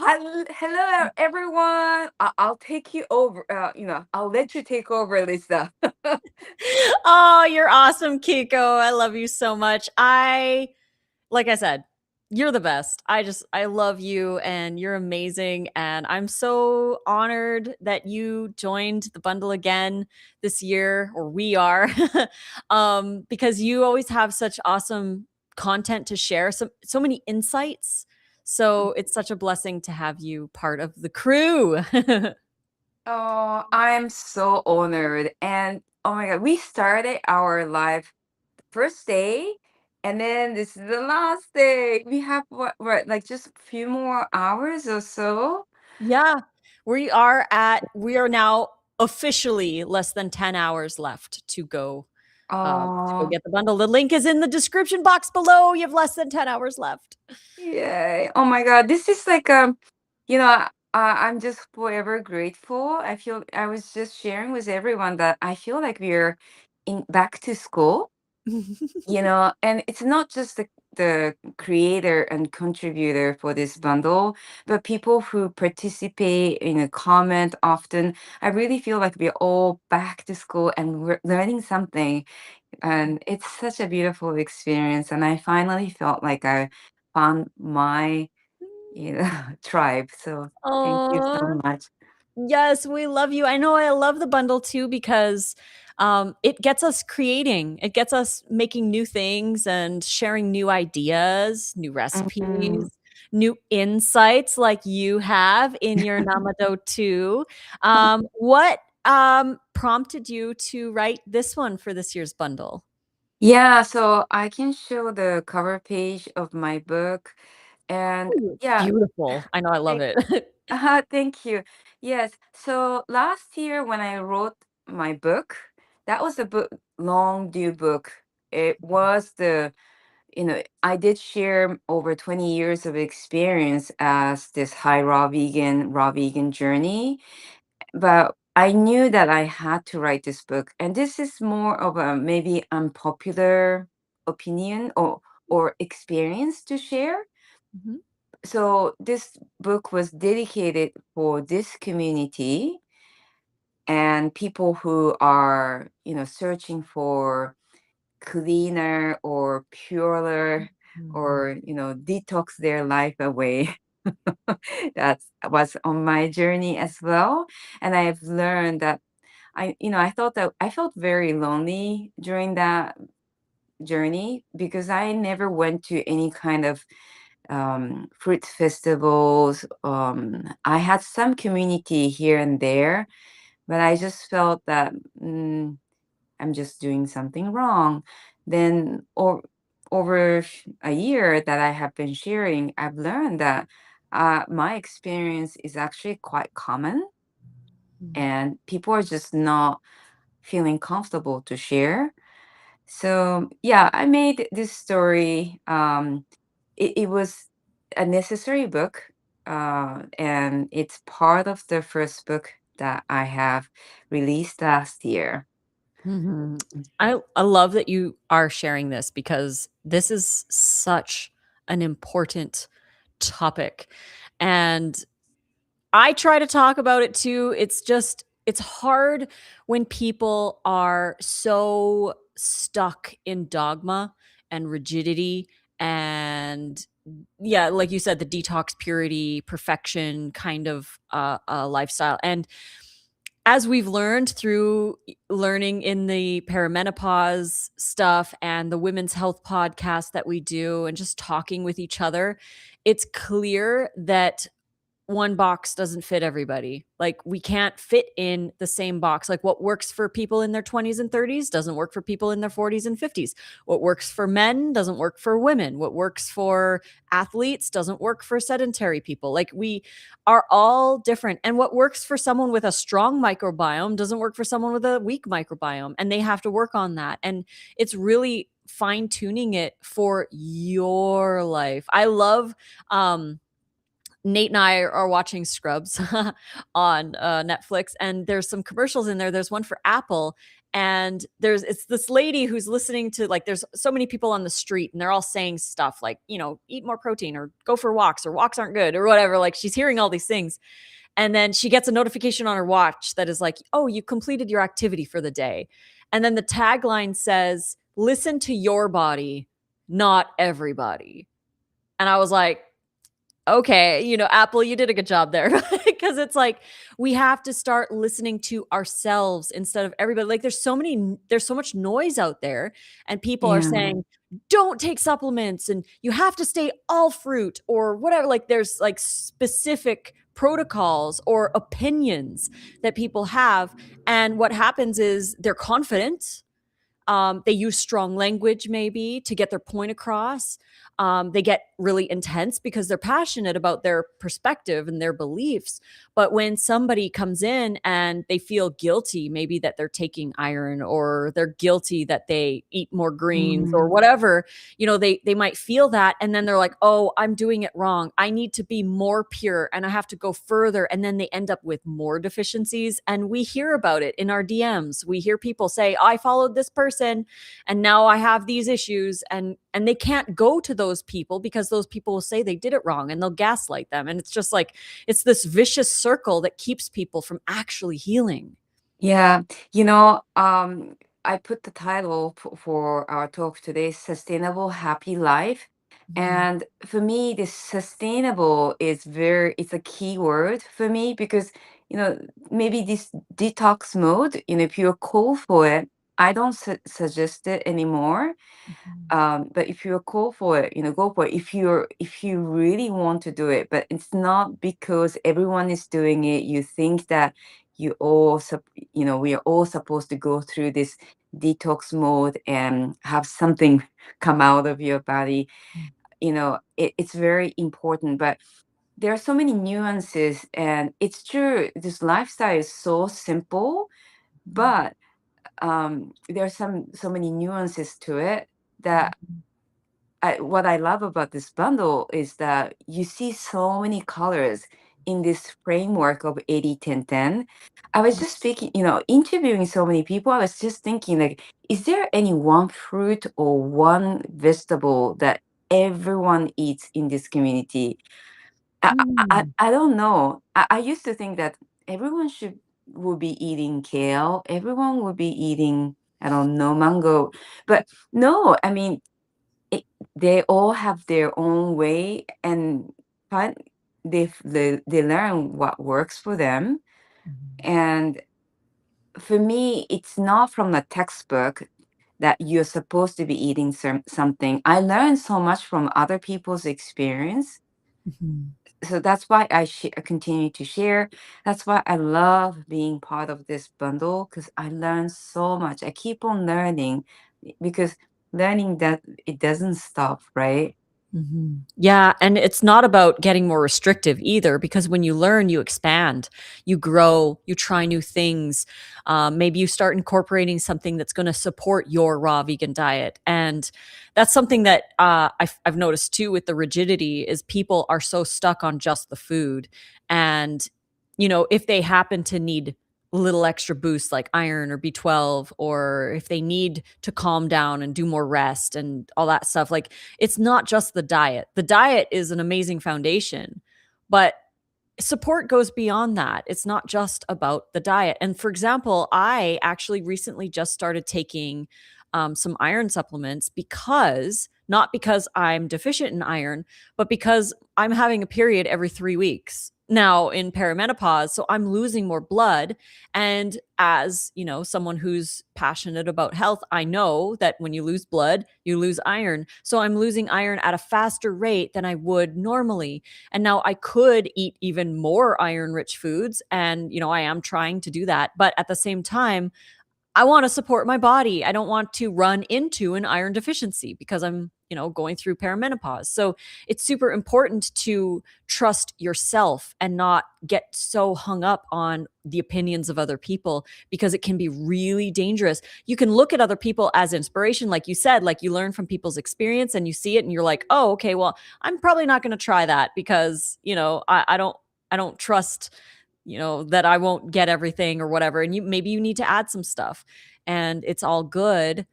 Hello, everyone. I'll take you over. I'll let you take over, Lisa. Oh, you're awesome, Kiko. I love you so much. Like I said, you're the best. I love you and you're amazing. And I'm so honored that you joined the bundle again this year, or we are, because you always have such awesome content to share, so many insights. So it's such a blessing to have you part of the crew. Oh, I'm so honored. And oh my God, we started our live first day, and then this is the last day. We have what, like just a few more hours or so. Yeah, we are now officially less than 10 hours left to go Oh, get the bundle. The link is in the description box below. You have less than 10 hours left. yay. Oh my God, this is like I'm just forever grateful. I was just sharing with everyone that I feel like we're in back to school, and it's not just the creator and contributor for this bundle, but people who participate in a comment often. I really feel like we're all back to school and we're learning something. And it's such a beautiful experience. And I finally felt like I found my tribe. So thank you Oh, so much. yes, we love you. I know I love the bundle too because it gets us creating. It gets us making new things and sharing new ideas, new Mhm. recipes, new insights like you have in your Namadō too. What prompted you to write this one for this year's bundle? Yeah, so I can show the cover page of my book. And Ooh, it's yeah, beautiful. I know I love thank, it. thank you. Yes, so last year when I wrote my book, that was a book, long due book. It was I did share over 20 years of experience as this raw vegan journey, but I knew that I had to write this book. And this is more of a maybe unpopular opinion or experience to share. Mhm. So this book was dedicated for this community and people who are, searching for cleaner or purer Mhm. or, detox their life away. That was on my journey as well. And I've learned that I thought that I felt very lonely during that journey because I never went to any kind of fruit festivals. I had some community here and there, but I just felt that I'm just doing something wrong. Then, or over a year that I have been sharing, I've learned that my experience is actually quite common, Mhm. and people are just not feeling comfortable to share. So yeah, I made this story. It was a necessary book, and it's part of the first book that I have released last year. Mhm. I love that you are sharing this because this is such an important topic. And I try to talk about it too. It's hard when people are so stuck in dogma and rigidity and yeah, like you said, the detox, purity, perfection kind of lifestyle. And as we've learned through learning in the perimenopause stuff and the women's health podcast that we do and just talking with each other, it's clear that one box doesn't fit everybody. Like we can't fit in the same box. Like what works for people in their 20s and 30s doesn't work for people in their 40s and 50s. What works for men doesn't work for women. What works for athletes doesn't work for sedentary people. Like we are all different. And what works for someone with a strong microbiome doesn't work for someone with a weak microbiome. And they have to work on that. And it's really fine tuning it for your life. I love Nate and I are watching Scrubs on Netflix, and there's some commercials in there. There's one for Apple, and it's this lady who's listening to, like, there's so many people on the street and they're all saying stuff like, eat more protein or go for walks or walks aren't good or whatever. Like, she's hearing all these things. And then she gets a notification on her watch that is like, oh, you completed your activity for the day. And then the tagline says, listen to your body, not everybody. And I was like, okay, Apple, you did a good job there. Because it's like, we have to start listening to ourselves instead of everybody. Like, there's so much noise out there, and people are Yeah. saying, don't take supplements and you have to stay all fruit or whatever. Like, there's like specific protocols or opinions that people have. And what happens is they're confident. They use strong language maybe to get their point across. They get really intense because they're passionate about their perspective and their beliefs. But when somebody comes in and they feel guilty, maybe that they're taking iron, or they're guilty that they eat more greens or Mm. whatever, they might feel that. And then they're like, oh, I'm doing it wrong. I need to be more pure and I have to go further. And then they end up with more deficiencies. And we hear about it in our DMs. We hear people say, I followed this person and now I have these issues, and they can't go to those people because those people will say they did it wrong and they'll gaslight them. And it's just like, it's this vicious circle that keeps people from actually healing. Yeah, I put the title for our talk today, Sustainable Happy Life. Mhm. And for me, this sustainable it's a key word for me because, you know, maybe this detox mode, if you're cool for it, I don't suggest it anymore. Mhm. But if you're cool for it, go for it. If you really want to do it, but it's not because everyone is doing it, you think that we are all supposed to go through this detox mode and have something come out of your body. It's very important, but there are so many nuances, and it's true, this lifestyle is so simple, but there are so many nuances to it that Mhm. what I love about this bundle is that you see so many colors in this framework of 80-10-10. I was just speaking, interviewing so many people. I was just thinking, like, is there any one fruit or one vegetable that everyone eats in this community? Mm. I don't know. I used to think that everyone would be eating kale. Everyone would be eating, I don't know, mango. But no, I mean, it, they all have their own way, and find they learn what works for them. Mhm. And for me, it's not from the textbook that you're supposed to be eating something. I learned so much from other people's experience, Mhm. so that's why I continue to share. That's why I love being part of this bundle, because I learn so much. I keep on learning, because learning, that it doesn't stop, right? Mhm. Yeah, and it's not about getting more restrictive either, because when you learn, you expand, you grow, you try new things. Maybe you start incorporating something that's going to support your raw vegan diet, and that's something that I've noticed too with the rigidity is people are so stuck on just the food, and if they happen to need a little extra boost like iron or B12, or if they need to calm down and do more rest and all that stuff, like, it's not just the diet. The diet is an amazing foundation, but support goes beyond that. It's not just about the diet. And for example, I actually recently just started taking some iron supplements because not because I'm deficient in iron, but because I'm having a period every 3 weeks now in perimenopause. So I'm losing more blood. And as someone who's passionate about health, I know that when you lose blood, you lose iron. So I'm losing iron at a faster rate than I would normally. And now I could eat even more iron rich foods. And, I am trying to do that. But at the same time, I want to support my body. I don't want to run into an iron deficiency because I'm, going through perimenopause. So it's super important to trust yourself and not get so hung up on the opinions of other people, because it can be really dangerous. You can look at other people as inspiration, like you said, like you learn from people's experience and you see it and you're like, oh, okay, well, I'm probably not going to try that because, I don't trust that I won't get everything or whatever. And maybe you need to add some stuff. and it's all good.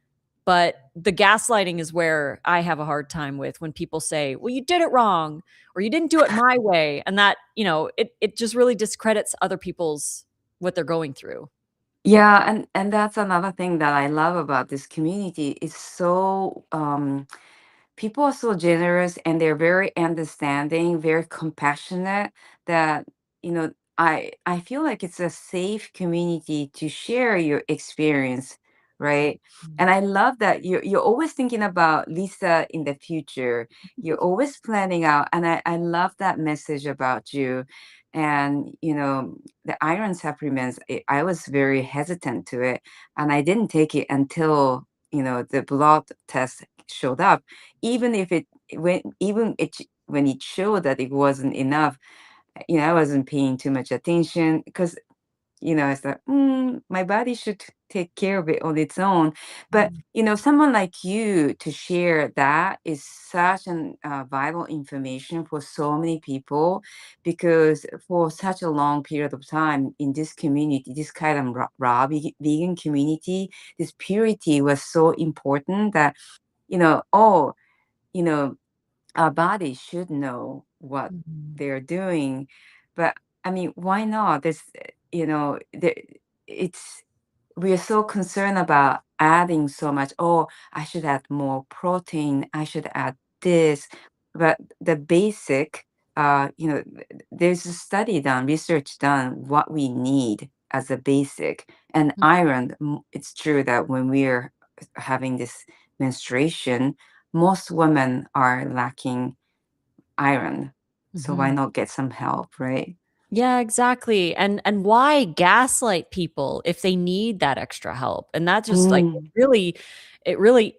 But the gaslighting is where I have a hard time with, when people say, well, you did it wrong, or you didn't do it my way. And that, it just really discredits other people's what they're going through. Yeah, and that's another thing that I love about this community. It's so people are so generous and they're very understanding, very compassionate that, I feel like it's a safe community to share your experience, right? Mhm. And I love that you're always thinking about Lisa in the future. You're always planning out, and I love that message about you. And the iron supplements, I was very hesitant to it, and I didn't take it until the blood test showed up. Even if it even it when it showed that it wasn't enough, I wasn't paying too much attention because it's like, my body should take care of it on its own. But, Mhm. someone like you to share that is such an vital information for so many people, because for such a long period of time in this community, this kind of vegan community, this purity was so important that, oh, you know, our body should know what Mhm. they're doing. But I mean, why not? It's we are so concerned about adding so much. Oh, I should add more protein. I should add this. But the basic, there's a study done, research done, what we need as a basic. And iron, it's true that when we're having this menstruation, most women are lacking iron. So why Mhm. not get some help, right? Yeah, exactly. And why gaslight people if they need that extra help? And that just like Mm, it really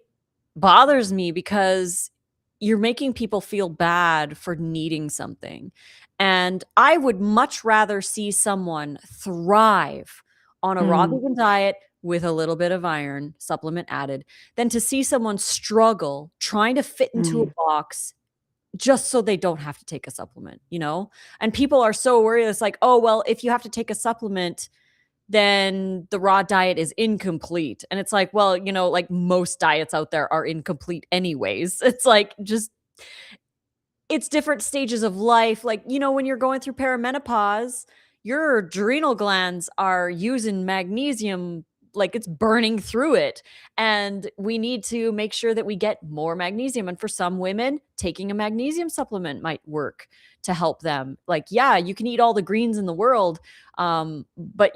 bothers me, because you're making people feel bad for needing something. And I would much rather see someone thrive on a raw mm, vegan diet with a little bit of iron supplement added than to see someone struggle trying to fit into a mm, box just so they don't have to take a supplement, And people are so worried. It's like, oh, well, if you have to take a supplement, then the raw diet is incomplete. And it's like, well, like most diets out there are incomplete anyways. It's like, just it's different stages of life. Like, when you're going through perimenopause, your adrenal glands are using magnesium like it's burning through it. And we need to make sure that we get more magnesium. And for some women, taking a magnesium supplement might work to help them. Like, yeah, you can eat all the greens in the world. But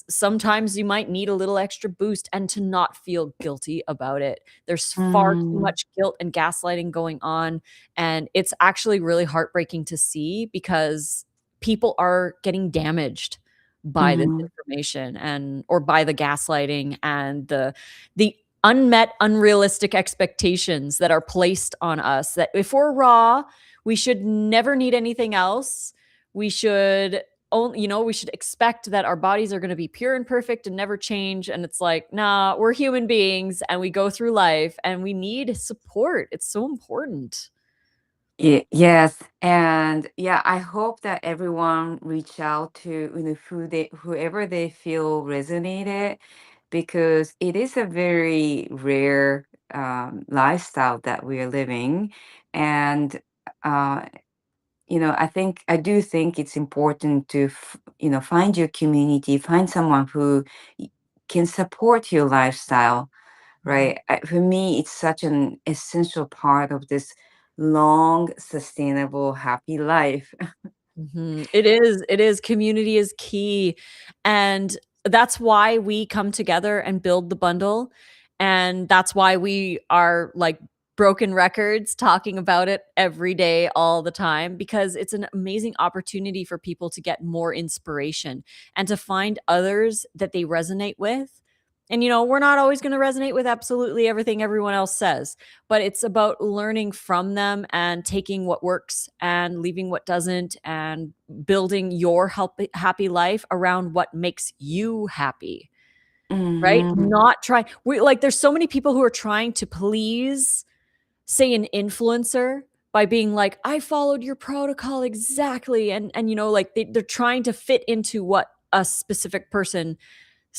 sometimes you might need a little extra boost, and to not feel guilty about it. There's far too mm, much guilt and gaslighting going on, and it's actually really heartbreaking to see, because people are getting damaged by this mhm, information, and or by the gaslighting and the unmet unrealistic expectations that are placed on us, that if we're raw, we should never need anything else. We should only, we should expect that our bodies are going to be pure and perfect and never change. And it's like, nah, we're human beings and we go through life and we need support. It's so important. Yes, and yeah, I hope that everyone reach out to whoever they feel resonated, because it is a very rare lifestyle that we are living. And uh, I do think it's important to find your community, find someone who can support your lifestyle, Mhm. right? For me, it's such an essential part of this long, sustainable, happy life. Mhm. It is. Community is key. And that's why we come together and build the bundle. And that's why we are like broken records talking about it every day, all the time, because it's an amazing opportunity for people to get more inspiration and to find others that they resonate with. And, we're not always going to resonate with absolutely everything everyone else says, but it's about learning from them and taking what works and leaving what doesn't, and building your happy life around what makes you happy, right? Hmm. Not try we like there's so many people who are trying to please, say, an influencer by being like, I followed your protocol exactly, and like they're trying to fit into what a specific person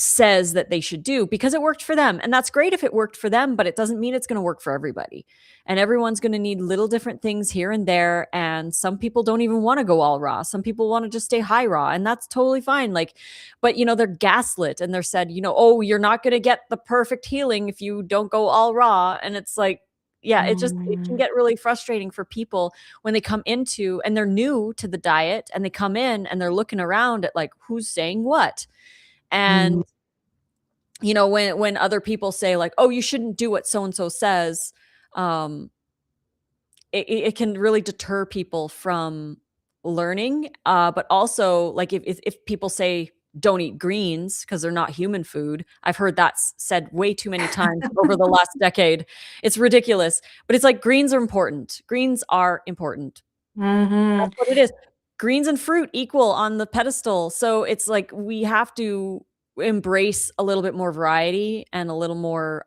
says that they should do because it worked for them. And that's great if it worked for them, but it doesn't mean it's going to work for everybody. And everyone's going to need little different things here and there. And some people don't even want to go all raw. Some people want to just stay high raw, and that's totally fine. Like, but they're gaslit and they're said, oh, you're not going to get the perfect healing if you don't go all raw. And it's like, yeah, it can Mm, get really frustrating for people when they come into and they're new to the diet and they come in and they're looking around at like who's saying what. mm. And when other people say like, oh, you shouldn't do what so and so says, um it can really deter people from learning. But also, like, if people say don't eat greens because they're not human food, I've heard that said way too many times over the last decade. It's ridiculous, but it's like greens are important. Greens are important. Mhm. That's what it is. Greens and fruit equal on the pedestal. So it's like we have to embrace a little bit more variety and a little more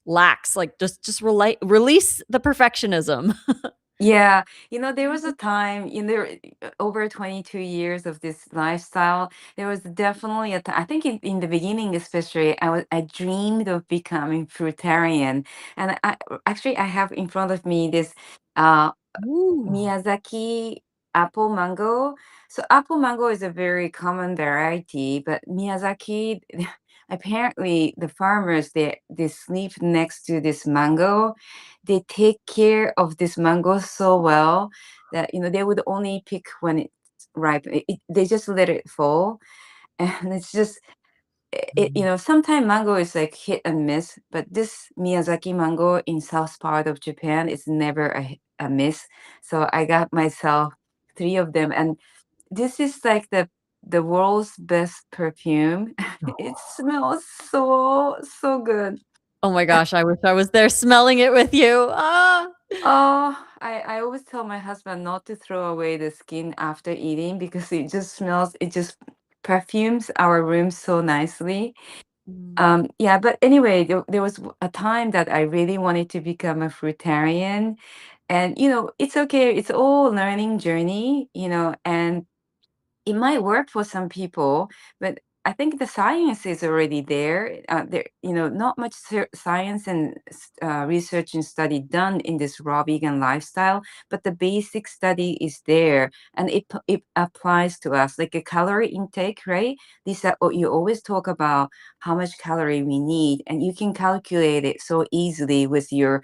lax. Like just release the perfectionism. Yeah, there was a time over 22 years of this lifestyle. There was definitely a time, I think in the beginning especially, I dreamed of becoming fruitarian. And actually I have in front of me this uh Ooh. Miyazaki apple mango. So apple mango is a very common variety, but Miyazaki, apparently the farmers they sleep next to this mango. They take care of this mango so well that they would only pick when it's ripe. They just let it fall, and it's just sometimes mango is like hit and miss, but this Miyazaki mango in south part of Japan is never a miss. So I got myself three of them, and this is like the world's best perfume. It smells so good. Oh my gosh, I wish I was there smelling it with you. Ah. Oh, I always tell my husband not to throw away the skin after eating because it just perfumes our room so nicely. Mm. Yeah, but anyway, there was a time that I really wanted to become a fruitarian. And, it's okay. It's all learning journey, and it might work for some people, but I think the science is already there. Not much science and research and study done in this raw vegan lifestyle, but the basic study is there, and it applies to us, like a calorie intake, right? Lisa, you always talk about how much calorie we need, and you can calculate it so easily with your,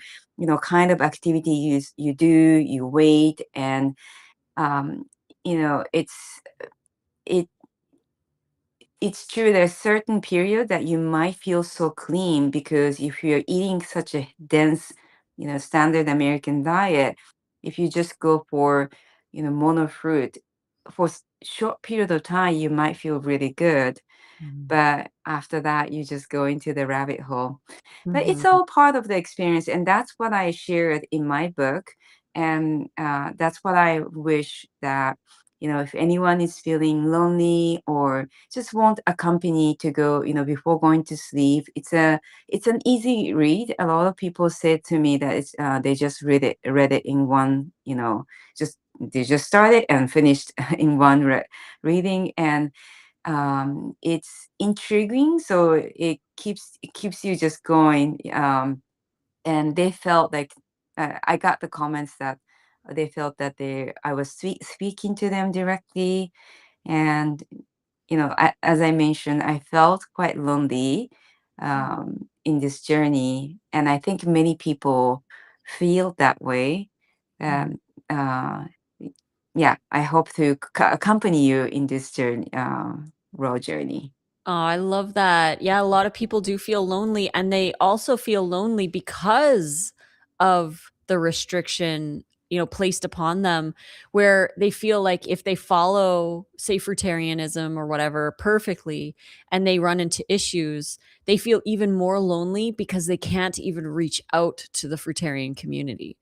kind of activity you do, you weight, and um, it it's true there's certain period that you might feel so clean because if you're eating such a dense, standard American diet, if you just go for, mono fruit for short period of time, you might feel really good. Mhm. But after that, you just go into the rabbit hole. But it's Mhm. all part of the experience, and that's what I shared in my book. And that's what I wish that, if anyone is feeling lonely or just want a company to go, before going to sleep, it's an easy read. A lot of people said to me that they just read it in one, just they just started and finished in one reading, and it's intriguing, so it keeps you just going. And they felt like I got the comments that they felt that I was speaking to them directly, and as I mentioned, I felt quite lonely in this journey, and I think many people feel that way. Mhm. Um, uh, yeah, I hope to accompany you in this journey, road journey. Oh, I love that. Yeah, a lot of people do feel lonely, and they also feel lonely because of the restriction, placed upon them, where they feel like if they follow, say, fruitarianism or whatever perfectly, and they run into issues, they feel even more lonely because they can't even reach out to the fruitarian community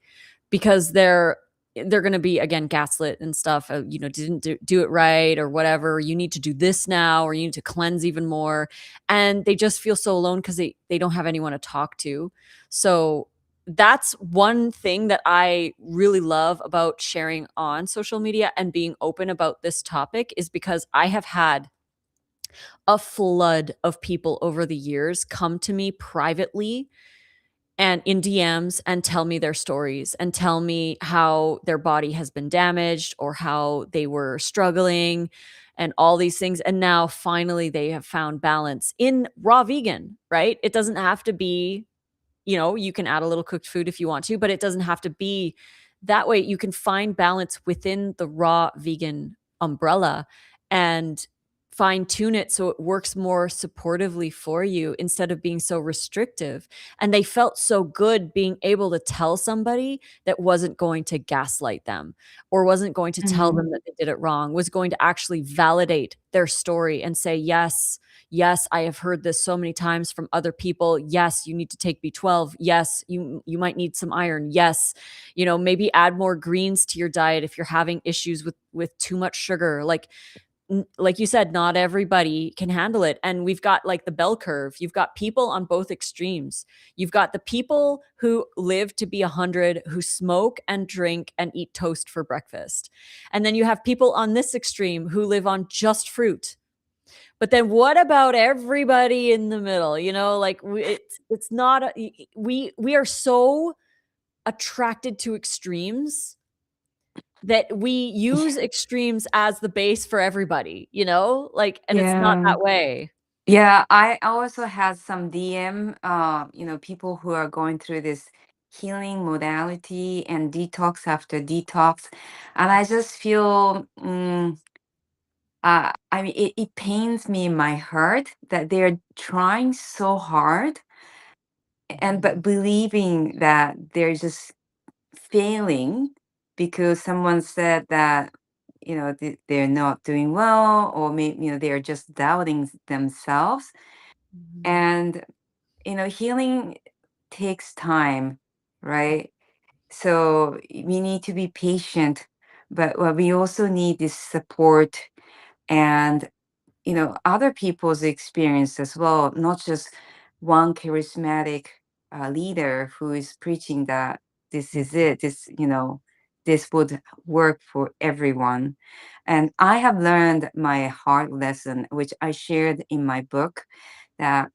because they're going to be again gaslit and stuff, didn't do it right or whatever, you need to do this now or you need to cleanse even more, and they just feel so alone because they don't have anyone to talk to. So that's one thing that I really love about sharing on social media and being open about this topic, is because I have had a flood of people over the years come to me privately and in DMs and tell me their stories and tell me how their body has been damaged or how they were struggling and all these things. And now finally they have found balance in raw vegan, right? It doesn't have to be, you can add a little cooked food if you want to, but it doesn't have to be that way. You can find balance within the raw vegan umbrella and fine tune it so it works more supportively for you instead of being so restrictive. And they felt so good being able to tell somebody that wasn't going to gaslight them or wasn't going to tell Mhm. them that they did it wrong, was going to actually validate their story and say, yes, yes, I have heard this so many times from other people. Yes, you need to take B12. Yes, you might need some iron. Yes, maybe add more greens to your diet if you're having issues with too much sugar. Like you said, not everybody can handle it. And we've got like the bell curve. You've got people on both extremes. You've got the people who live to be 100, who smoke and drink and eat toast for breakfast. And then you have people on this extreme who live on just fruit. But then what about everybody in the middle? Like it's not we are so attracted to extremes that we use extremes as the base for everybody, like, and it's not Yeah. that way. Yeah, I also had some DM, people who are going through this healing modality and detox after detox. And I just feel, I mean, it pains me in my heart that they're trying so hard and Mhm, but believing that they're just failing because someone said that, they're not doing well, or maybe, they're just doubting themselves. mhm, And healing takes time, right? So we need to be patient, but we also need this support and other people's experience as well, not just one charismatic leader who is preaching that this is mhm, it, this would work for everyone. And I have learned my hard lesson, which I shared in my book, that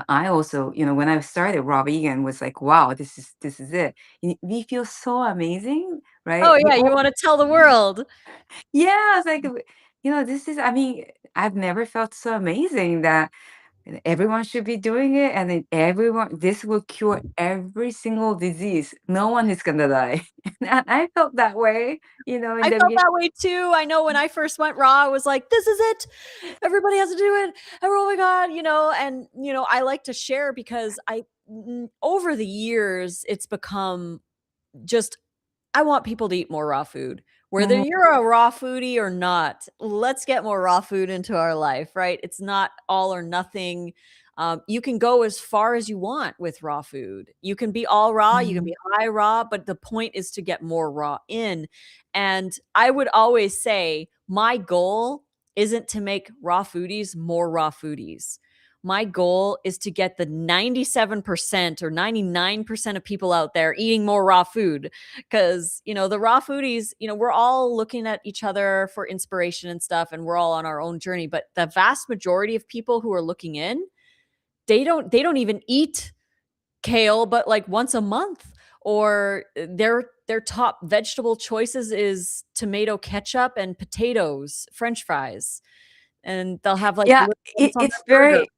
I also, when I started raw vegan, was like, wow, this is it. We feel so amazing, oh right? yeah, you want to tell the world. Yeah, it's like, this is, I mean, I've never felt so amazing that everyone should be doing it, and then this will cure every single disease. No one is gonna die. And I felt that way, in I the felt that way too. I know when I first went raw, I was like, this is it. Everybody has to do it. And oh my God, and I like to share because over the years, it's become just I want people to eat more raw food. Whether Mhm. you're a raw foodie or not, let's get more raw food into our life, right? It's not all or nothing. You can go as far as you want with raw food. You can be all raw, you can be Mhm. high raw, but the point is to get more raw in. And I would always say my goal isn't to make raw foodies more raw foodies. My goal is to get the 97% or 99% of people out there eating more raw food because the raw foodies, we're all looking at each other for inspiration and stuff, and we're all on our own journey, but the vast majority of people who are looking in, they don't even eat kale but like once a month, or their top vegetable choices is tomato ketchup and potatoes, french fries, and they'll have like Yeah, little ones on it's their burger. very.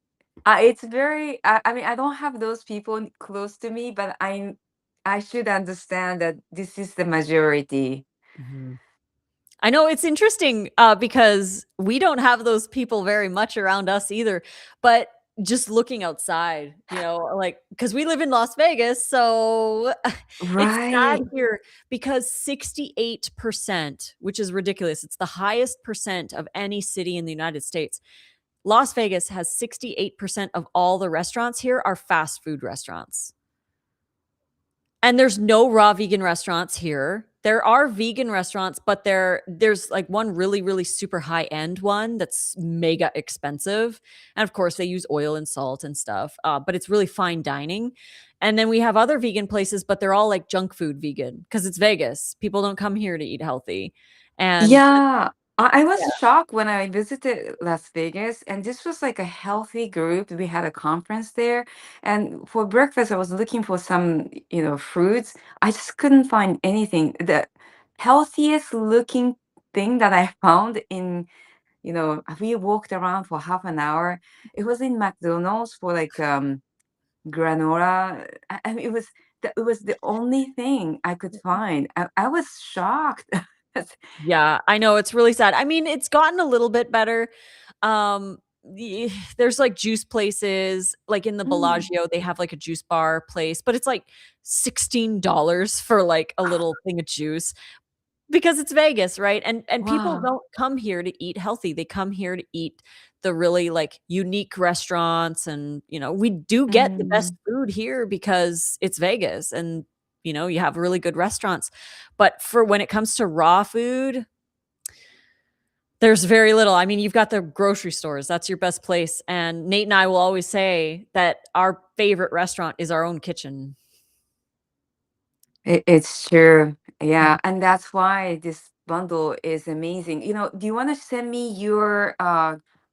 I mean, I don't have those people close to me, but I should understand that this is the majority. Mhm. I know it's interesting, because we don't have those people very much around us either, but just looking outside, like because we live in Las Vegas, so it's sad Right. here because 68%, which is ridiculous, it's the highest percent of any city in the United States. Las Vegas has 68% of all the restaurants here are fast food restaurants. And there's no raw vegan restaurants here. There are vegan restaurants, but there's like one really, really super high-end one that's mega expensive. And of course, they use oil and salt and stuff, but it's really fine dining. And then we have other vegan places, but they're all like junk food vegan because it's Vegas. People don't come here to eat healthy. And Yeah. I was Yeah. shocked when I visited Las Vegas, and this was like a healthy group. We had a conference there, and for breakfast, I was looking for some, fruits. I just couldn't find anything. The healthiest looking thing that I found we walked around for half an hour. It was in McDonald's for like granola. I mean, it was the only thing I could find. I was shocked. Yeah, I know, it's really sad. I mean, it's gotten a little bit better. There's, like, juice places, like, in the Mm. Bellagio, they have, like, a juice bar place, but it's, like, $16 for, like, a little thing of juice because it's Vegas, right? And people Wow. don't come here to eat healthy, they come here to eat the really, like, unique restaurants and, we do get the best Mm. food here because it's Vegas and, you have really good restaurants. But for when it comes to raw food, there's very little. I mean, you've got the grocery stores, that's your best place, and Nate and I will always say that our favorite restaurant is our own kitchen. It's true. Yeah, Mhm. and that's why this bundle is amazing. Do you want to send me your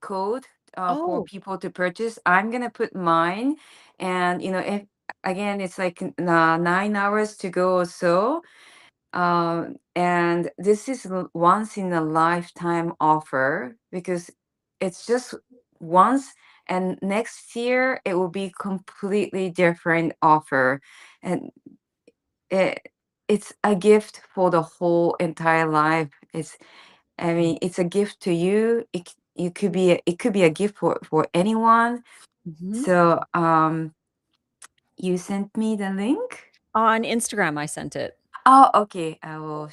code for Oh. people to purchase? I'm gonna put mine, and if again it's like 9 hours to go or so. And this is once in a lifetime offer because it's just once, and next year it will be completely different offer. And it it's a gift for the whole entire life. I mean, it's a gift to you. It could be a gift for anyone. Mhm. So you sent me the link. On Instagram, I sent it. Oh, okay. I will.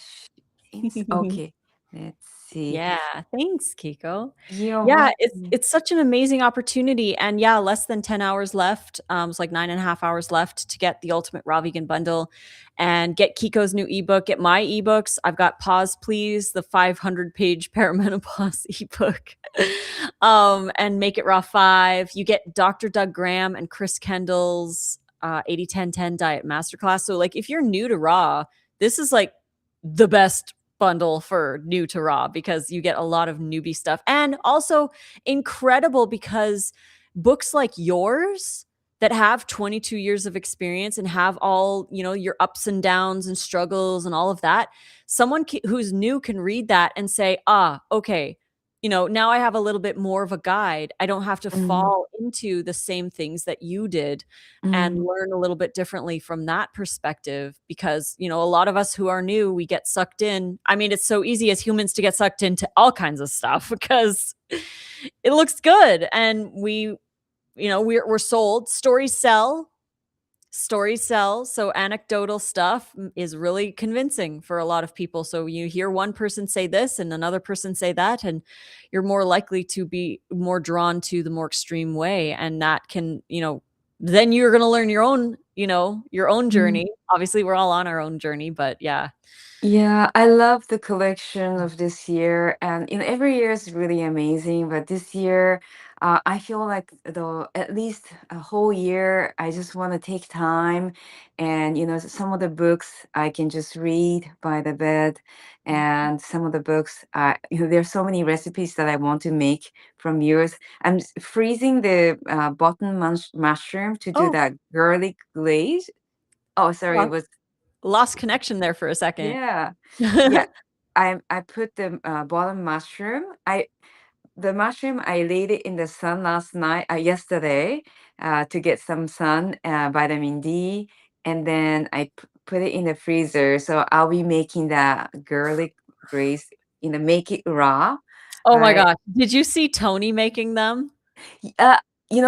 Okay. Let's see. Yeah, thanks, Kiko. You're Yeah, it's welcome. it's such an amazing opportunity, and yeah, less than 10 hours left, it's like 9.5 hours left to get the Ultimate Raw Vegan Bundle and get Kiko's new ebook, get my ebooks. I've got Pause Please, the 500-page perimenopause ebook, and Make It Raw 5. You get Dr. Doug Graham and Chris Kendall's, 80-10-10 Diet Masterclass, so, like, if you're new to raw, this is, like, the best bundle for new to raw because you get a lot of newbie stuff and also incredible because books like yours that have 22 years of experience and have all your ups and downs and struggles and all of that, someone who's new can read that and say, okay, now I have a little bit more of a guide. I don't have to Mm, fall into the same things that you did and mm, learn a little bit differently from that perspective because, a lot of us who are new, we get sucked in. I mean, it's so easy as humans to get sucked into all kinds of stuff because it looks good and we're sold. Stories sell, so anecdotal stuff is really convincing for a lot of people. So you hear one person say this and another person say that, and you're more likely to be more drawn to the more extreme way. And that can, then you're going to learn your own mm. journey. Obviously, we're all on our own journey, but yeah. Yeah, I love the collection of this year, and every year is really amazing. But this year, I feel like at least a whole year, I just want to take time, and some of the books I can just read by the bed, and some of the books, there's so many recipes that I want to make from yours. I'm freezing the button mushroom to do Oh, that garlic glaze. Oh, sorry, it lost, was lost connection there for a second. yeah. Yeah, I put the bottom mushroom. The mushroom I laid it in the sun yesterday, to get some sun, vitamin D, and then I put it in the freezer. So I'll be making that garlic braise, make it raw, Oh my right? gosh. Did you see Tony making them? Uh,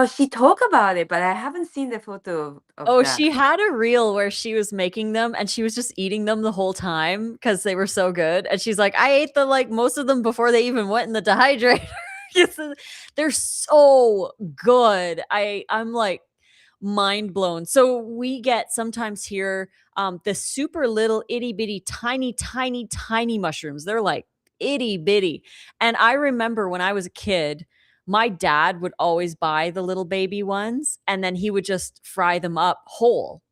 she talked about it, but I haven't seen the photo of Oh, that. she had a reel where she was making them and she was just eating them the whole time because they were so good, and she's like, "I ate most of them before they even went in the dehydrator." Yes, they're so good. I'm, like, mind blown. So, we get sometimes here, the super little itty bitty, tiny, tiny, tiny mushrooms. They're, like, itty bitty, and I remember when I was a kid, my dad would always buy the little baby ones, and then he would just fry them up whole.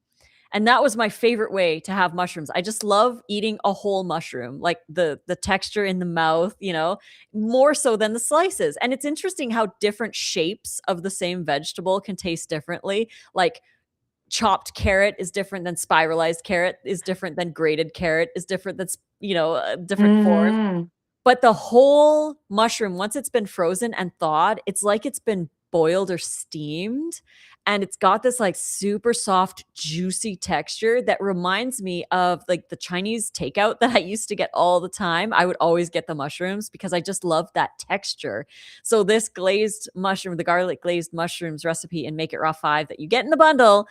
And that was my favorite way to have mushrooms. I just love eating a whole mushroom, like the texture in the mouth, you know, more so than the slices. And it's interesting how different shapes of the same vegetable can taste differently. Like chopped carrot is different than spiralized carrot is different than grated carrot is different than, different forms. Mhm. But the whole mushroom, once it's been frozen and thawed, it's like it's been boiled or steamed. And it's got this like super soft, juicy texture that reminds me of like the Chinese takeout that I used to get all the time. I would always get the mushrooms because I just love that texture. So, this glazed mushroom, the garlic glazed mushrooms recipe in Make It Raw 5 that you get in the bundle,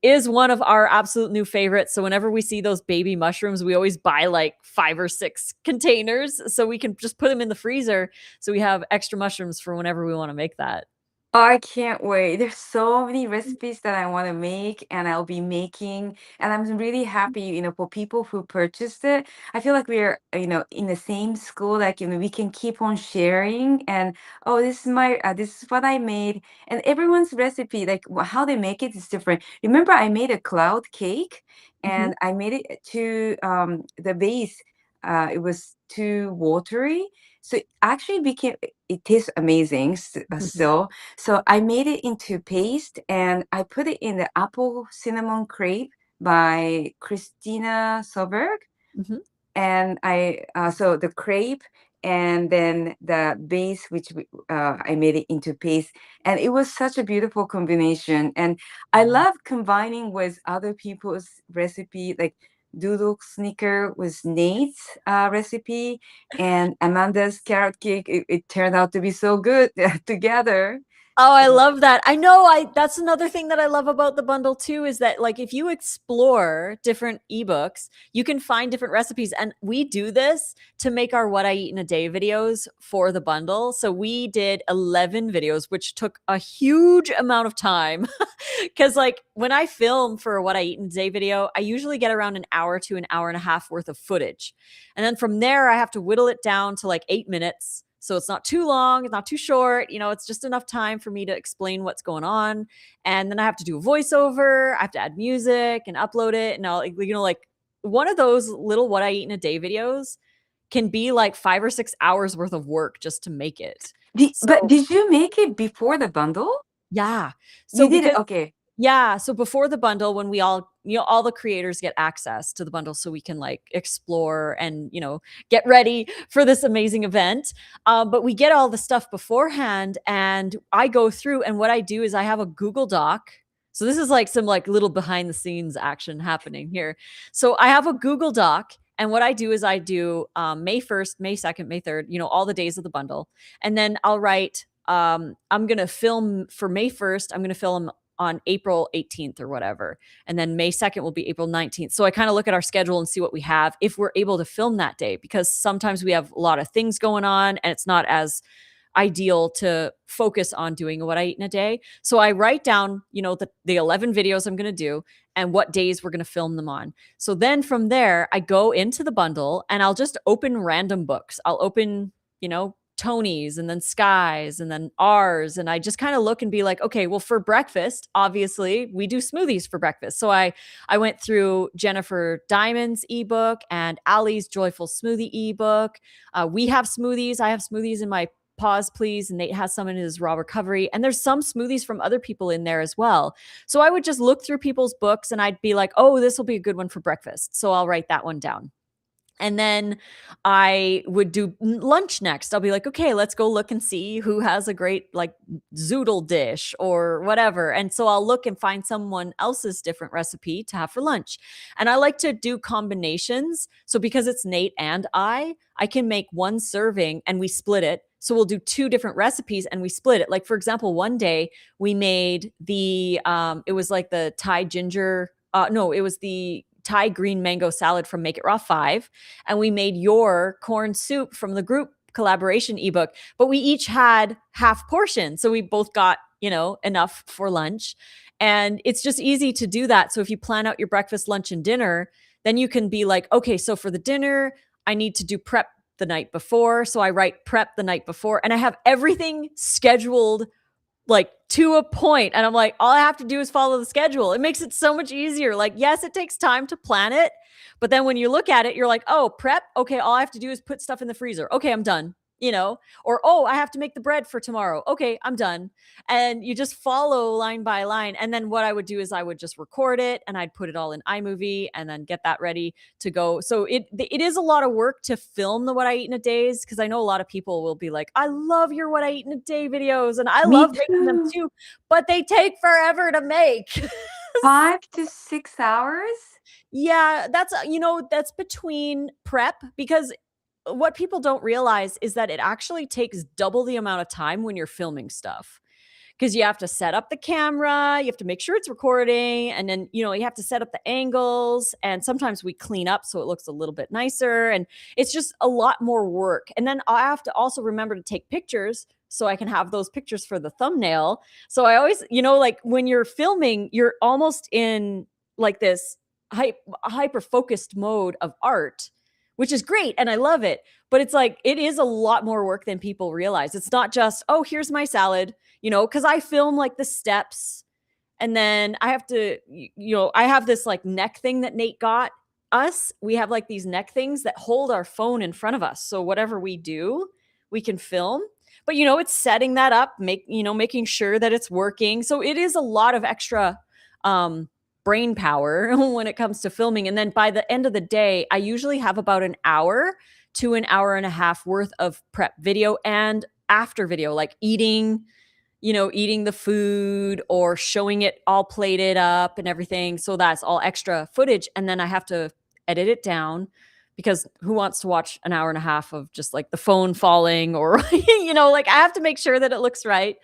is one of our absolute new favorites. So whenever we see those baby mushrooms, we always buy like 5 or 6 containers so we can just put them in the freezer so we have extra mushrooms for whenever we want to make that. Oh, I can't wait. There's so many recipes that I want to make and I'll be making. And I'm really happy, for people who purchased it. I feel like we're, in the same school, like, we can keep on sharing and, oh, this is what I made. And everyone's recipe, like how they make it is different. Remember, I made a cloud cake Mhm, and I made it to the base. It was too watery. So it actually it tastes amazing mhm, still. So I made it into paste and I put it in the apple cinnamon crepe by Christina Soberg. mhm. And so the crepe and then the base, which I made it into paste. And it was such a beautiful combination. And I Yeah. love combining with other people's recipe, like Doodle Snicker was Nate's recipe and Amanda's carrot cake. It turned out to be so good together. Oh, I love that. I know that's another thing that I love about the bundle too is that like if you explore different ebooks, you can find different recipes and we do this to make our what I eat in a day videos for the bundle. So we did 11 videos which took a huge amount of time cuz like when I film for a what I eat in a day video, I usually get around an hour to an hour and a half worth of footage. And then from there I have to whittle it down to like 8 minutes so it's not too long, it's not too short. It's just enough time for me to explain what's going on. And then I have to do a voiceover, I have to add music and upload it. And I'll, like one of those little what I eat in a day videos can be like 5 or 6 hours worth of work just to make it. But So did you make it before the bundle? yeah. You So did it. because Okay. yeah, so before the bundle when we all, all the creators get access to the bundle so we can like explore and, get ready for this amazing event. But we get all the stuff beforehand and I go through and what I do is I have a Google Doc. So this is like some like little behind the scenes action happening here. So I have a Google Doc and what I do is I do May 1st, May 2nd, May 3rd, all the days of the bundle. And then I'll write I'm going to film for May 1st. I'm going to film on April 18th or whatever. And then May 2nd will be April 19th. So I kind of look at our schedule and see what we have if we're able to film that day because sometimes we have a lot of things going on and it's not as ideal to focus on doing what I eat in a day. So I write down, the 11 videos I'm going to do and what days we're going to film them on. So then from there, I go into the bundle and I'll just open random books. I'll open, Tony's and then Sky's and then ours. And I just kind of look and be like, okay, well, for breakfast, obviously, we do smoothies for breakfast. So I went through Jennifer Diamond's ebook and Ali's Joyful Smoothie ebook. We have smoothies. I have smoothies in my Pause Please, and Nate has some in his Raw Recovery. And there's some smoothies from other people in there as well. So I would just look through people's books and I'd be like, oh, this will be a good one for breakfast. So I'll write that one down. And then I would do lunch next. I'll be like, okay, let's go look and see who has a great like zoodle dish or whatever. And so I'll look and find someone else's different recipe to have for lunch. And I like to do combinations. So because it's Nate and I can make one serving and we split it. So we'll do two different recipes and we split it. Like for example, one day we made it was like the Thai ginger no, it was the Thai green mango salad from Make It Raw 5. And we made your corn soup from the group collaboration ebook, but we each had half portion. So we both got, enough for lunch. And it's just easy to do that. So if you plan out your breakfast, lunch, and dinner, then you can be like, okay, so for the dinner, I need to do prep the night before. So I write prep the night before and I have everything scheduled like to a point. And I'm like, all I have to do is follow the schedule. It makes it so much easier. Like, yes, it takes time to plan it, but then when you look at it, you're like, oh, prep. Okay, all I have to do is put stuff in the freezer. Okay, I'm done. You know, or oh, I have to make the bread for tomorrow. Okay, I'm done. And you just follow line by line. And then what I would do is I would just record it and I'd put it all in iMovie and then get that ready to go. So it is a lot of work to film the what I eat in a days, because I know a lot of people will be like, I love your what I eat in a day videos and I Me love making them too. too, but they take forever to make. 5 to 6 hours? Yeah, that's that's between prep, because what people don't realize is that it actually takes double the amount of time when you're filming stuff, because you have to set up the camera, you have to make sure it's recording, and then you have to set up the angles, and sometimes we clean up so it looks a little bit nicer, and it's just a lot more work. And then I have to also remember to take pictures so I can have those pictures for the thumbnail. So I always, like when you're filming, you're almost in like this hyper focused mode of art, which is great and I love it, but it's like it is a lot more work than people realize. It's not just, oh, here's my salad, because I film like the steps, and then I have to, I have this like neck thing that Nate got us. We have like these neck things that hold our phone in front of us. So whatever we do, we can film. But it's setting that up, making sure that it's working. So it is a lot of extra um brain power when it comes to filming. And then by the end of the day, I usually have about an hour to an hour and a half worth of prep video and after video, like eating the food or showing it all plated up and everything. So that's all extra footage. And then I have to edit it down, because who wants to watch an hour and a half of just like the phone falling or, like I have to make sure that it looks right.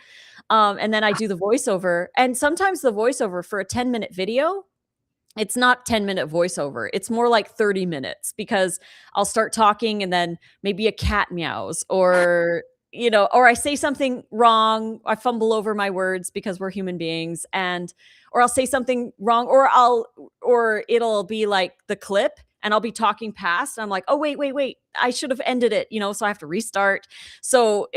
And then I do the voiceover. And sometimes the voiceover for a 10-minute video, it's not 10-minute voiceover. It's more like 30 minutes, because I'll start talking and then maybe a cat meows, or I say something wrong. I fumble over my words because we're human beings, or I'll say something wrong, or it'll be like the clip and I'll be talking past. And I'm like, oh, wait. I should have ended it, so I have to restart. So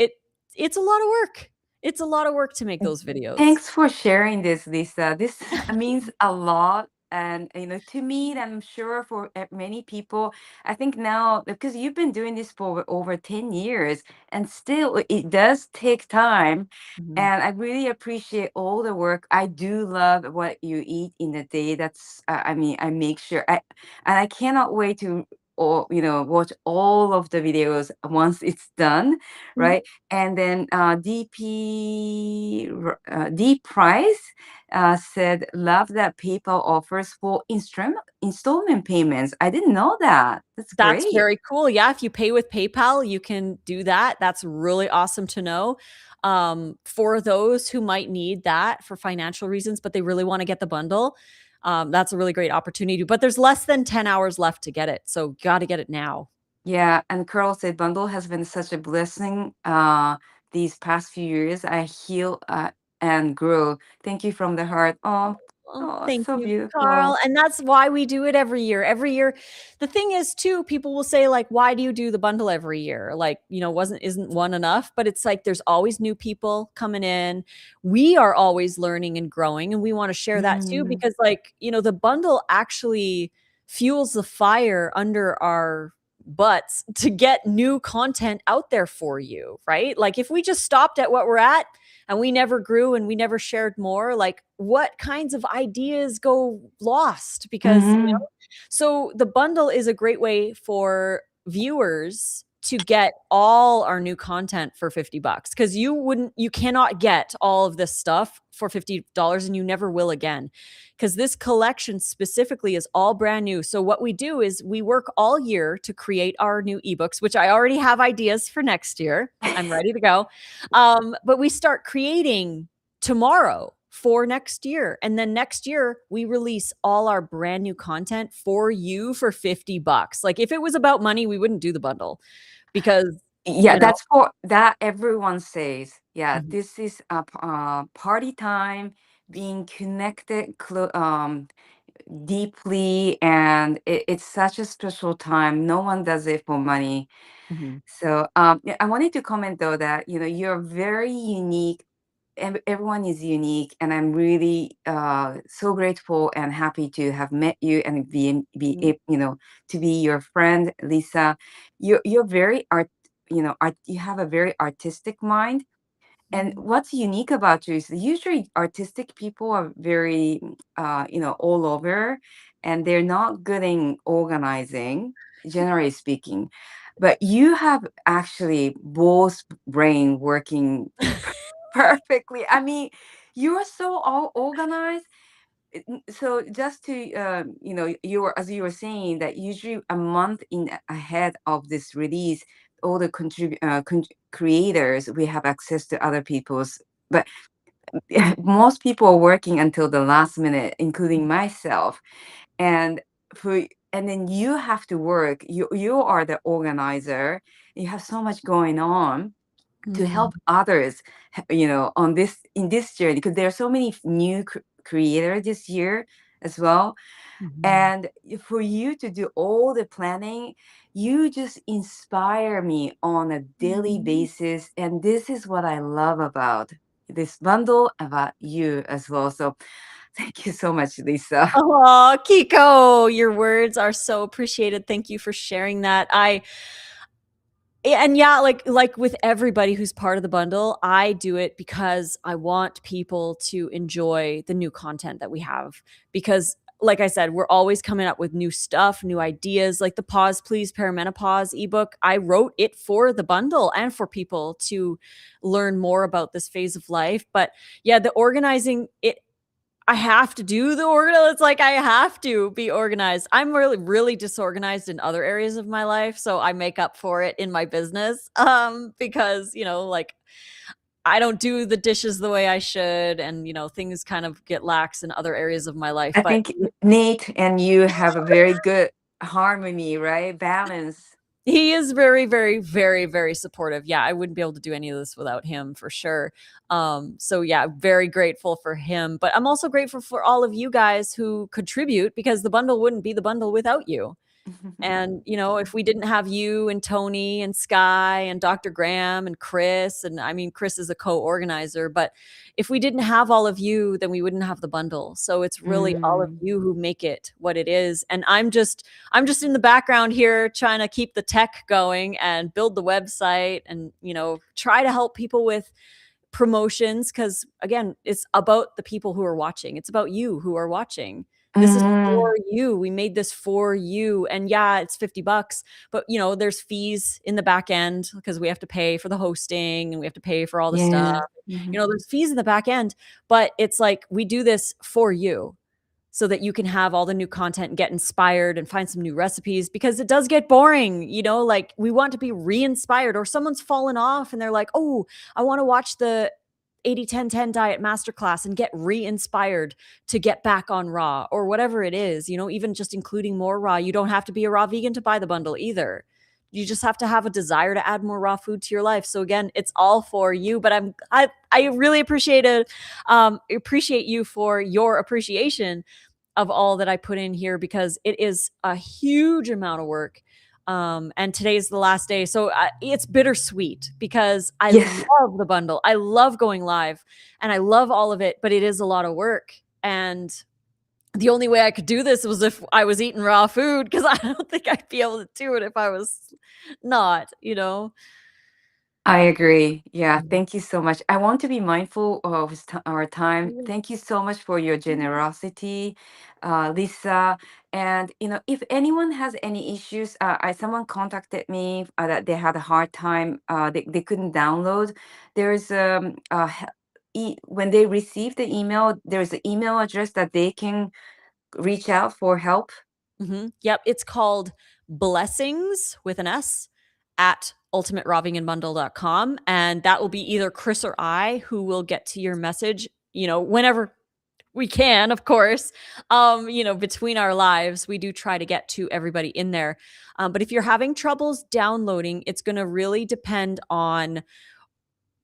it's a lot of work. It's a lot of work to make those videos. Thanks for sharing this, Lisa. This means a lot. And, to me, and I'm sure for many people, I think now, because you've been doing this for over 10 years, and still it does take time. Mhm. And I really appreciate all the work. I do love what you eat in a day. That's, I mean, I make sure and I cannot wait to, or, watch all of the videos once it's done, Mhm. right? And then D Price said, "Love that PayPal offers for installment payments." I didn't know that. That's That's great. very cool. Yeah, if you pay with PayPal, you can do that. That's really awesome to know. For those who might need that for financial reasons, but they really want to get the bundle, that's a really great opportunity. But there's less than 10 hours left to get it. So got to get it now. Yeah, and Carl said, "Bundle has been such a blessing these past few years. I heal and grow. Thank you from the heart." Oh, Oh, oh, thank so you, Carl. beautiful. And that's why we do it every year. Every year. The thing is, too, people will say, like, why do you do the bundle every year? Like, isn't one enough? But it's like there's always new people coming in. We are always learning and growing, and we want to share that too, Mm. because, like, the bundle actually fuels the fire under our butts to get new content out there for you, right? Like, if we just stopped at what we're at, and we never grew and we never shared more, like what kinds of ideas go lost? Because Mhm. so the bundle is a great way for viewers to get all our new content for $50, because you cannot get all of this stuff for $50, and you never will again, because this collection specifically is all brand new. So what we do is we work all year to create our new ebooks, which I already have ideas for next year. I'm ready to go. But we start creating tomorrow for next year. And then next year, we release all our brand new content for you for $50. Like, if it was about money, we wouldn't do the bundle, because, Yeah, you know, that's for that everyone says. Yeah, Mhm. this is a party time, being connected deeply, and it's such a special time. No one does it for money. Mhm. So yeah, I wanted to comment though that you're very unique everyone is unique, and I'm really so grateful and happy to have met you and Mhm. to be your friend, Lisa. You're very you have a very artistic mind, and Mhm. what's unique about you is usually artistic people are very all over, and they're not good in organizing, generally speaking. But you have actually both brain working perfectly. I mean, you are so all organized. So just to you were, as you were saying, that usually a month in ahead of this release, all the creators, we have access to other people's, but most people are working until the last minute, including myself. And for and then you have to work. You are the organizer. You have so much going on to Mhm. help others, on this in this journey, because there are so many new creators this year as well. Mhm. And for you to do all the planning, you just inspire me on a daily Mhm. basis, and this is what I love about this bundle, about you as well. So thank you so much, Lisa. Oh, Kiko, your words are so appreciated. Thank you for sharing that. And yeah, like with everybody who's part of the bundle, I do it because I want people to enjoy the new content that we have. Because like I said, we're always coming up with new stuff, new ideas, like the Pause Please Perimenopause ebook. I wrote it for the bundle and for people to learn more about this phase of life. But yeah, the organizing, it I have to do the organize. It's like I have to be organized. I'm really, really disorganized in other areas of my life, so I make up for it in my business. Because like I don't do the dishes the way I should, and things kind of get lax in other areas of my life. I But think Nate and you have a very good harmony, right? Balance. he is very, very, very, very supportive. Yeah, I wouldn't be able to do any of this without him for sure. So yeah, very grateful for him. But I'm also grateful for all of you guys who contribute because the bundle wouldn't be the bundle without you. And, if we didn't have you and Tony and Sky and Dr. Graham and Chris, and I mean, Chris is a co organizer, but if we didn't have all of you, then we wouldn't have the bundle. So it's really all of Mm. you who make it what it is. And I'm just in the background here trying to keep the tech going and build the website and, try to help people with promotions because again it's about the people who are watching, it's about you who are watching. This is Mm. for you, we made this for you. And yeah, it's $50, but there's fees in the back end because we have to pay for the hosting and we have to pay for all the stuff. Yes. Mhm. There's fees in the back end, but it's like we do this for you so that you can have all the new content and get inspired and find some new recipes because it does get boring, like we want to be re-inspired or someone's fallen off and they're like, "Oh, I want to watch the 80-10-10 diet masterclass and get re-inspired to get back on raw," or whatever it is, even just including more raw. You don't have to be a raw vegan to buy the bundle either. You just have to have a desire to add more raw food to your life. So again, it's all for you, but I really appreciate you for your appreciation of all that I put in here because it is a huge amount of work. And today's the last day. So it's bittersweet because I Yes. love the bundle. I love going live and I love all of it, but it is a lot of work. And the only way I could do this was if I was eating raw food because I don't think I'd be able to do it if I was not. I agree. Yeah, thank you so much. I want to be mindful of our time. Thank you so much for your generosity, Lisa. And if anyone has any issues, someone contacted me that they had a hard time. They couldn't download. There's when they receive the email, there's an email address that they can reach out for help. Yep, it's called Blessings with an S at ultimaterawveganbundle.com. And that will be either Chris or I who will get to your message, whenever we can, of course. Between our lives, we do try to get to everybody in there. But if you're having troubles downloading, it's going to really depend on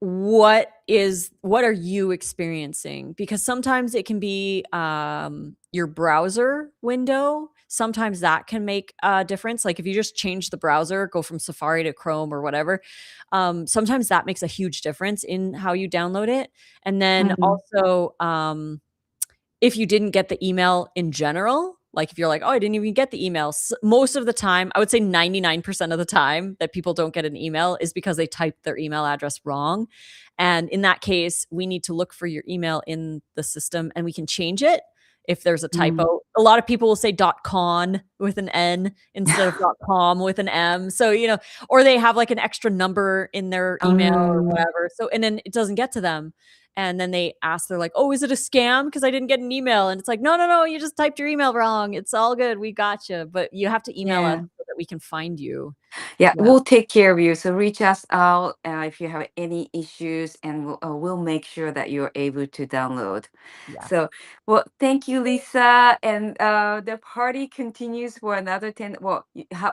what are you experiencing, because sometimes it can be your browser window. sometimes that can make a difference. Like if you just change the browser, go from Safari to Chrome or whatever, sometimes that makes a huge difference in how you download it. And then Mhm. also, if you didn't get the email in general, like if you're like, oh, I didn't even get the email, most of the time, I would say 99% of the time that people don't get an email is because they typed their email address wrong. And in that case, we need to look for your email in the system and we can change it if there's a Mm. typo. A lot of people will say .con with an N instead of .com with an M. So, or they have like an extra number in their email or Um, whatever. So, and then it doesn't get to them. And then they ask, they're like, oh, is it a scam? Because I didn't get an email. And it's like, no, no, no, you just typed your email wrong. It's all good. We got you. But you have to email us yeah. so that we can find you. Yeah, Yeah. we'll take care of you. So reach us out if you have any issues, and we'll make sure that you're able to download. Yes. So, well, thank you, Lisa. And the party continues for another 10. Well,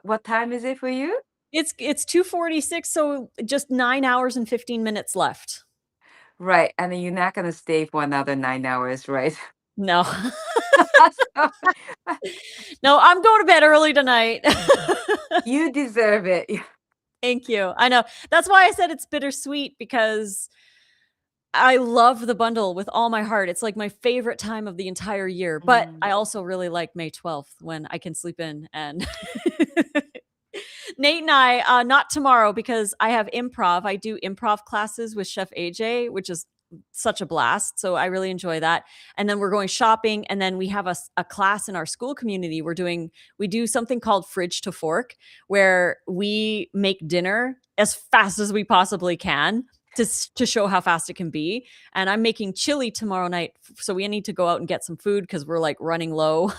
what time is it for you? It's 2:46, so just 9 hours and 15 minutes left. Right. And then you're not going to stay for another 9 hours, right? No. So, No, I'm going to bed early tonight. you deserve it. Thank you. I know. That's why I said it's bittersweet because I love the bundle with all my heart. It's like my favorite time of the entire year, but Mm. I also really like May 12th when I can sleep in and Nate and I, not tomorrow because I have improv. I do improv classes with Chef AJ, which is such a blast. So I really enjoy that. And then we're going shopping, and then we have a class in our school community. We do something called Fridge to Fork, where we make dinner as fast as we possibly can to show how fast it can be. And I'm making chili tomorrow night, so we need to go out and get some food because we're like running low.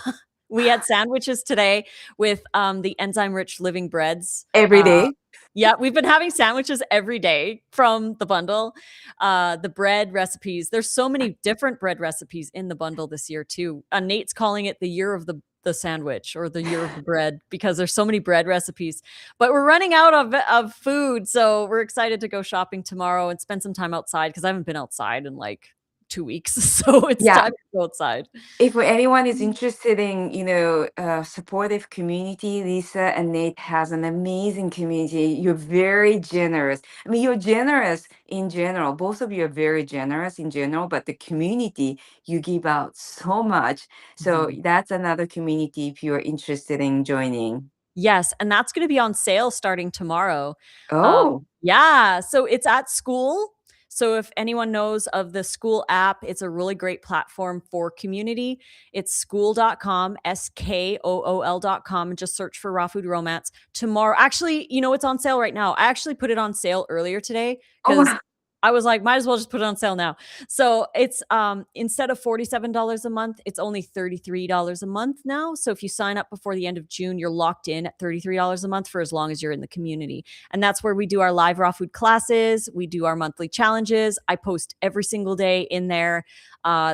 We had sandwiches today with the enzyme rich living breads. Every day. Yeah, we've been having sandwiches every day from the bundle. The bread recipes, there's so many different bread recipes in the bundle this year too. Nate's calling it the year of the sandwich or the year of the bread because there's so many bread recipes. But we're running out of food, so we're excited to go shopping tomorrow and spend some time outside because I haven't been outside in like 2 weeks. So it's Yeah. time to go outside. If anyone is interested in, supportive community, Lisa and Nate has an amazing community. You're very generous. I mean, you're generous in general. Both of you are very generous in general, but the community, you give out so much. So Mhm. that's another community if you're interested in joining. Yes, and that's gonna be on sale starting tomorrow. Oh, Yeah, so it's at school. So if anyone knows of the school app, it's a really great platform for community. It's school.com, SKOOL.com, and just search for Raw Food Romance. Tomorrow, actually, it's on sale right now. I actually put it on sale earlier today because oh, I was like, might as well just put it on sale now. So it's instead of $47 a month, it's only $33 a month now. So if you sign up before the end of June, you're locked in at $33 a month for as long as you're in the community. And that's where we do our live raw food classes. We do our monthly challenges. I post every single day in there.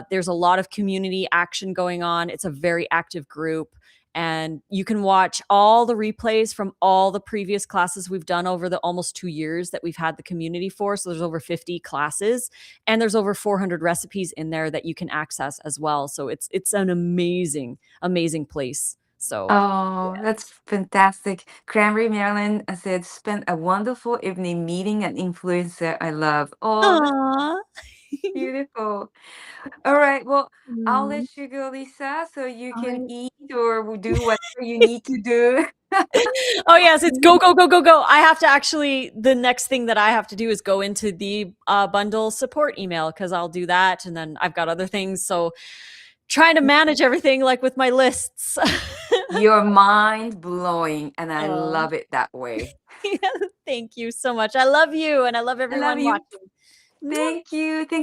There's a lot of community action going on. It's a very active group. And you can watch all the replays from all the previous classes we've done over the almost 2 years that we've had the community for. So there's over 50 classes and there's over 400 recipes in there that you can access as well. So it's an amazing, amazing place. So oh, that's fantastic. Cranberry Maryland said, spent a wonderful evening meeting an influencer I love. Oh, that's Aw. beautiful. All right. Well, I'll Mm. let you go, Lisa, so you All can right. eat or do whatever you need to do. Oh yes, it's go, go, go, go, go. I have to actually, the next thing that I have to do is go into the bundle support email because I'll do that. And then I've got other things. So trying to manage everything like with my lists. You're mind blowing, and I Oh, love it that way. yeah, thank you so much. I love you and I love I love everyone you. watching. Mwah. Thank you. Thank